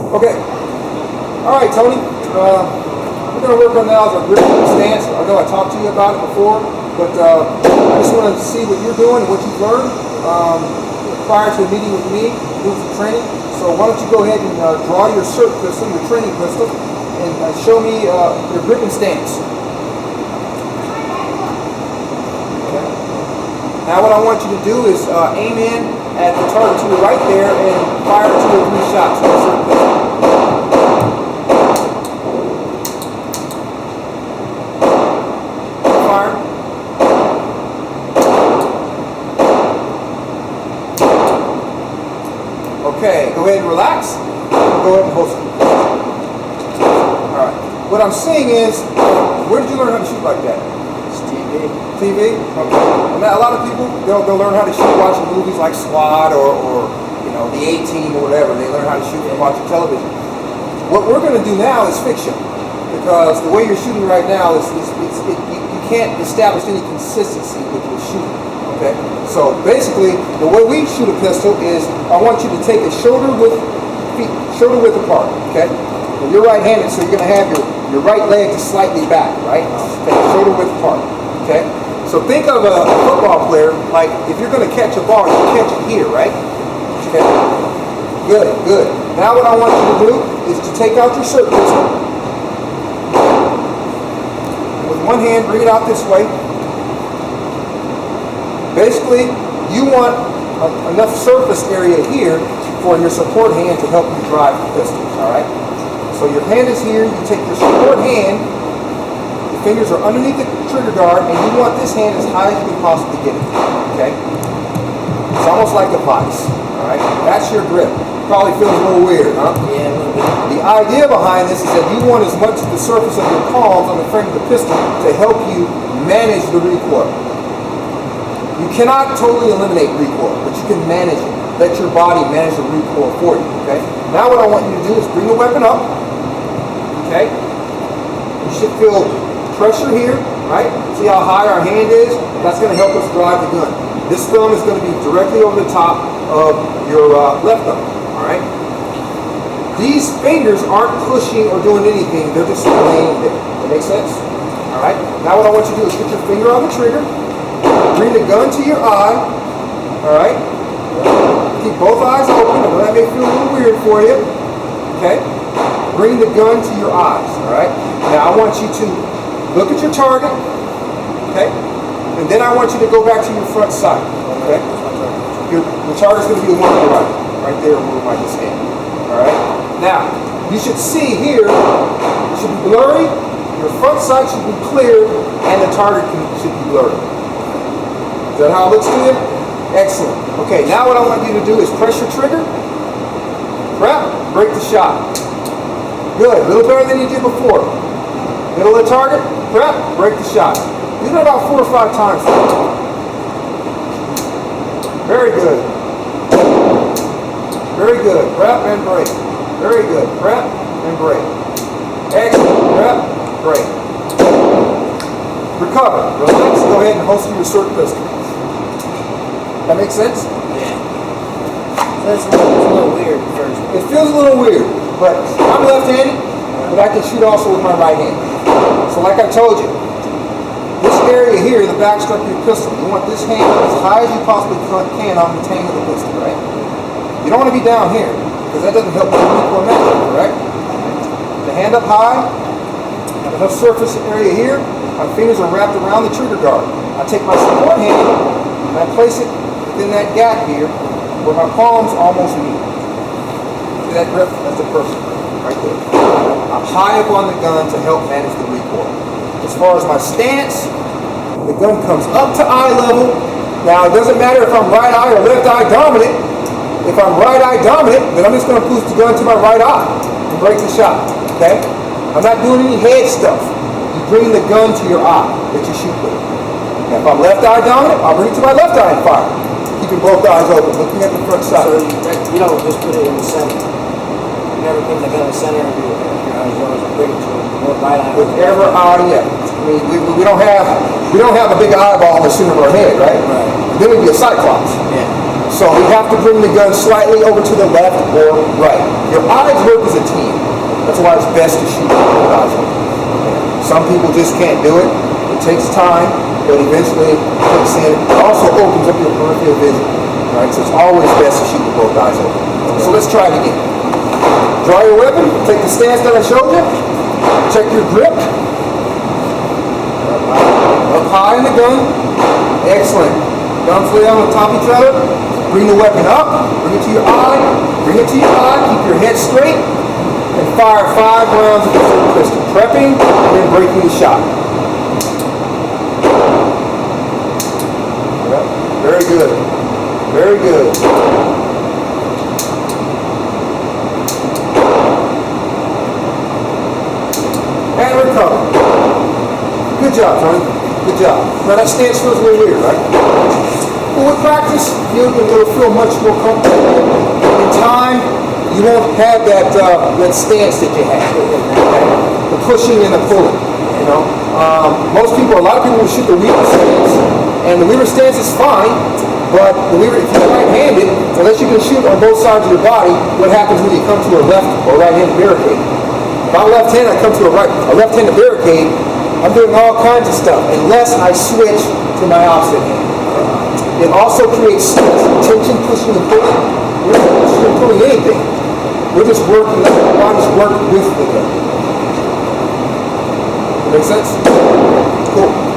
Okay. All right, Tony. We're going to work on now the grip stance. I know I talked to you about it before, but I just want to see what you're doing and what you've learned prior to a meeting with me, doing some training. So why don't you go ahead and draw your SIRT pistol, your training pistol, and show me your gripping stance. Okay. Now what I want you to do is aim in at the target to your right there and fire 2 or 3 shots with the SIRT pistol. Fire. Okay, go ahead and relax. Go ahead and hold it. Alright. What I'm saying is, where did you learn how to shoot like that? It's TV. TV? Okay. And a lot of people, they'll learn how to shoot watching movies like SWAT or you know, the A-Team or whatever. They learn how to shoot from watching television. What we're going to do now is fiction. Because the way you're shooting right now, you can't establish any consistency with your shooting. Okay? So basically, the way we shoot a pistol is, I want you to take a shoulder width apart. Okay? And you're right-handed, so you're going to have your right leg just slightly back, right? Take a shoulder width apart. Okay? So think of a football player, like if you're going to catch a ball, you catch it here, right? Okay? Good, good. Now what I want you to do is to take out your SIRT pistol. With one hand, bring it out this way. Basically, you want enough surface area here for your support hand to help you drive the pistol, all right? So your hand is here, you take your support hand, your fingers are underneath the trigger guard, and you want this hand as high as you can possibly get it, okay? It's almost like a vice, all right? That's your grip. Probably feels a little weird, huh? Yeah, a little bit. The idea behind this is that you want as much of the surface of your palms on the frame of the pistol to help you manage the recoil. You cannot totally eliminate recoil, but you can manage it. Let your body manage the recoil for you, okay? Now what I want you to do is bring the weapon up, okay? You should feel pressure here, right? See how high our hand is? That's going to help us drive the gun. This thumb is going to be directly over the top of your left thumb, all right? These fingers aren't pushing or doing anything. They're just laying there. That makes sense? All right? Now what I want you to do is put your finger on the trigger, bring the gun to your eye, all right? Keep both eyes open. I know that may feel a little weird for you, okay? Bring the gun to your eyes, all right? Now I want you to look at your target, okay? And then I want you to go back to your front sight, okay? Your target's going to be the one on the right there where we might stand, all right? Now, you should see here, it should be blurry, your front sight should be clear, and the target should be blurry. Is that how it looks to you? Excellent. Okay, now what I want you to do is press your trigger, prep, break the shot. Good, a little better than you did before. Middle of the target, prep, break the shot. Do that about 4 or 5 times. Very good. Very good. Prep and break. Very good. Prep and break. Excellent. Prep, break. Recover. Relax. Go ahead and holster your SIRT pistol. That makes sense? Yeah. So it's a little weird at first. It feels a little weird, but I'm left-handed, but I can shoot also with my right hand. So like I told you, this area here, the backstrap of your pistol, you want this hand as high as you possibly can on the tang of the pistol, right? You don't want to be down here, because that doesn't help with the recoil management, correct? The hand up high, have enough surface area here, my fingers are wrapped around the trigger guard. I take my support hand, and I place it within that gap here, where my palms almost meet. See that grip? That's the perfect grip, right there. I'm high up on the gun to help manage the recoil. As far as my stance, the gun comes up to eye level. Now, it doesn't matter if I'm right eye or left eye dominant. If I'm right eye dominant, then I'm just going to push the gun to my right eye and break the shot, okay? I'm not doing any head stuff. You bring the gun to your eye that you shoot with. Now, if I'm left eye dominant, I'll bring it to my left eye and fire. Keeping both eyes open, looking at the front side. So you don't just put it in the center. You never put the gun in the center of your eyes. You always bring it to the right eye. Whichever eye, yeah. I mean, we don't have a big eyeball in the center of our head, right? Right. Then we'd be a cyclops. Yeah. So you have to bring the gun slightly over to the left or right. Your eyes work as a team. That's why it's best to shoot with both eyes open. Some people just can't do it. It takes time, but eventually it kicks in. It also opens up your peripheral vision. Right? So it's always best to shoot with both eyes open. So let's try it again. Draw your weapon. Take the stance that I showed you. Check your grip. Up high in the gun. Excellent. Guns lay on top of each other. Bring the weapon up. Bring it to your eye. Bring it to your eye. Keep your head straight. And fire 5 rounds of the SIRT pistol. Prepping and then breaking the shot. Yep. Very good. Very good. And recover. Good job, Tony. Good job. Now that stance feels a little weird, right? But with practice, you'll feel much more comfortable. In time, you won't have that stance that you had. Okay? The pushing and the pulling. You know, a lot of people will shoot the weaver stance, and the weaver stance is fine. But the weaver, if you're right-handed, unless you can shoot on both sides of your body, what happens when you come to a left or right-handed barricade? If I'm left-handed, I come to a left-handed barricade, I'm doing all kinds of stuff unless I switch to my opposite hand. It also creates tension, pushing and pulling. We're not pushing and pulling anything. We're just working, letting our bodies work with the gun. Make sense? Cool.